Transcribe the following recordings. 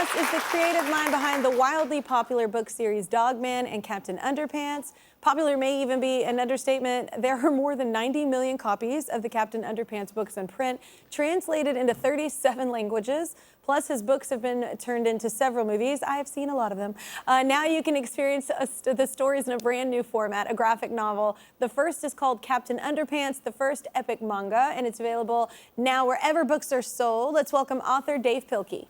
Plus is the creative mind behind the wildly popular book series Dogman and Captain Underpants. Popular may even be an understatement. There are more than 90 million copies of the Captain Underpants books in print, translated into 37 languages. Plus, his books have been turned into several movies. I have seen a lot of them. Now you can experience the stories in a brand new format, a graphic novel. The first is called Captain Underpants, the First Epic Manga, and it's available now wherever books are sold. Let's welcome author Dav Pilkey.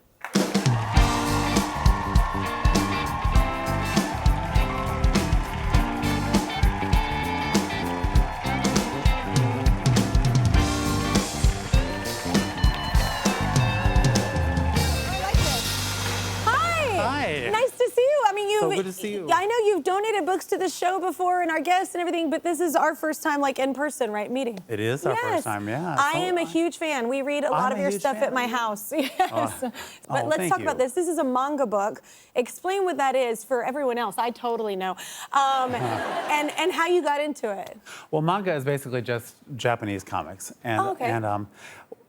Nice to see you. I mean, so good to see you. I know you've donated books to the show before and our guests and everything, but this is our first time, like, in person, right, meeting. It is our first time, yeah. I am a huge fan. We read a lot of your stuff at my house. Yes. But let's talk about this. This is a manga book. Explain what that is for everyone else. I totally know. And how you got into it. Well, manga is basically just Japanese comics. And,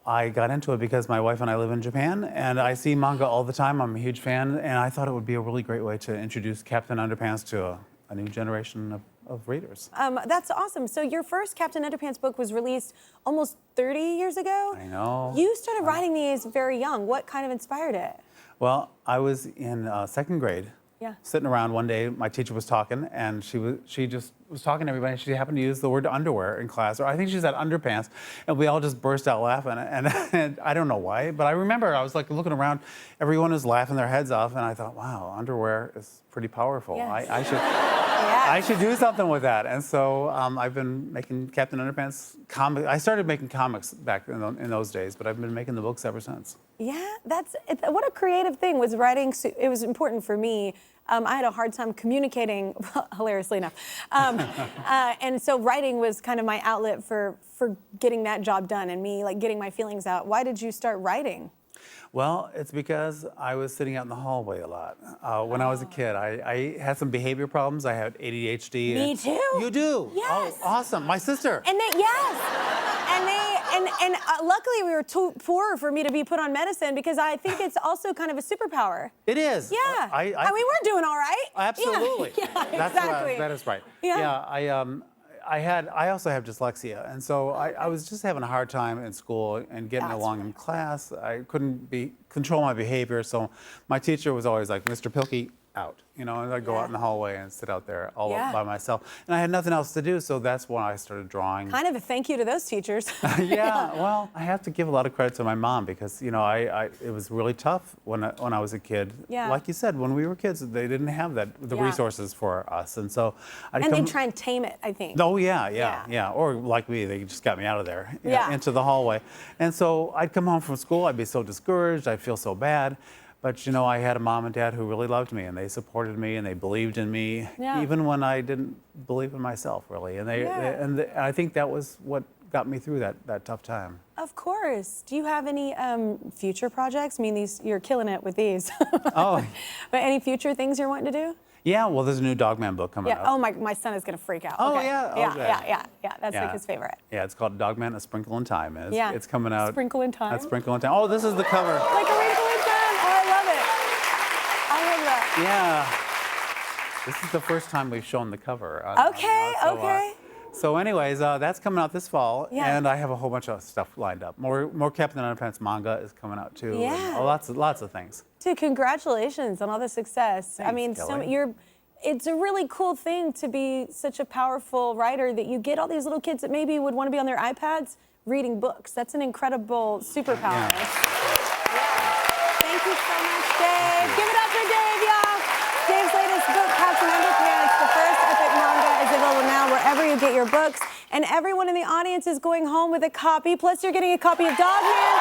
I got into it because my wife and I live in Japan, and I see manga all the time. I'm a huge fan, and I thought it would be a really great way to introduce Captain Underpants to a new generation of readers. That's awesome. So your first Captain Underpants book was released almost 30 years ago? I know. You started writing these very young. What kind of inspired it? Well, I was in second grade. Yeah. Sitting around one day, my teacher was talking, and she just was talking to everybody. She happened to use the word underwear in class, or I think she said underpants, and we all just burst out laughing. And I don't know why, but I remember I was like looking around, everyone was laughing their heads off, and I thought, wow, underwear is pretty powerful. Yes. I should do something with that. And so I've been making Captain Underpants comics. I started making comics back in those days, but I've been making the books ever since. Yeah, what a creative thing was writing. It was important for me. I had a hard time communicating, hilariously enough. And so writing was kind of my outlet for getting that job done and me like getting my feelings out. Why did you start writing? Well, it's because I was sitting out in the hallway a lot. When I was a kid, I had some behavior problems. I had ADHD. Me too. You do? Yes. Oh, awesome. My sister. And luckily we were too poor for me to be put on medicine because I think it's also kind of a superpower. It is. Yeah. I mean, we're doing all right. Absolutely. Yeah, exactly. That is right. Yeah. I also have dyslexia, and so I was just having a hard time in school and getting along in class. I couldn't control my behavior, so my teacher was always like, "Mr. Pilkey, out." You know, and I'd go out in the hallway and sit out there all by myself. And I had nothing else to do, so that's when I started drawing. Kind of a thank you to those teachers. Yeah, well, I have to give a lot of credit to my mom because, you know, it was really tough when I was a kid. Yeah. Like you said, when we were kids, they didn't have the resources for us. And so they'd try and tame it, I think. Oh, yeah. Or like me, they just got me out of there, into the hallway. And so I'd come home from school, I'd be so discouraged, I'd feel so bad. But, you know, I had a mom and dad who really loved me, and they supported me, and they believed in me, even when I didn't believe in myself, really. And I think that was what got me through that tough time. Of course. Do you have any future projects? I mean, you're killing it with these. Oh. But any future things you're wanting to do? Yeah, well, there's a new Dogman book coming out. Oh, my son is going to freak out. Oh, okay. yeah? Yeah. That's like his favorite. Yeah, it's called Dogman, A Sprinkle in Time. And it's coming out. Sprinkle in Time? A Sprinkle in Time. Oh, this is the cover. Like a wrinkle in time. Oh, I love it. I love that. Yeah. This is the first time we've shown the cover. Okay. So anyways, that's coming out this fall, Yeah. and I have a whole bunch of stuff lined up. More Captain Underpants manga is coming out too. Yeah. And lots of things. Dude, congratulations on all the success. Thanks, I mean, Kelly. it's a really cool thing to be such a powerful writer that you get all these little kids that maybe would want to be on their iPads reading books. That's an incredible superpower. Yeah. Thank you so much, Dave. Give it up for Dave, y'all. Dave's latest book, Captain Underpants, the First Epic Manga, is available now wherever you get your books. And everyone in the audience is going home with a copy. Plus, you're getting a copy of Dogman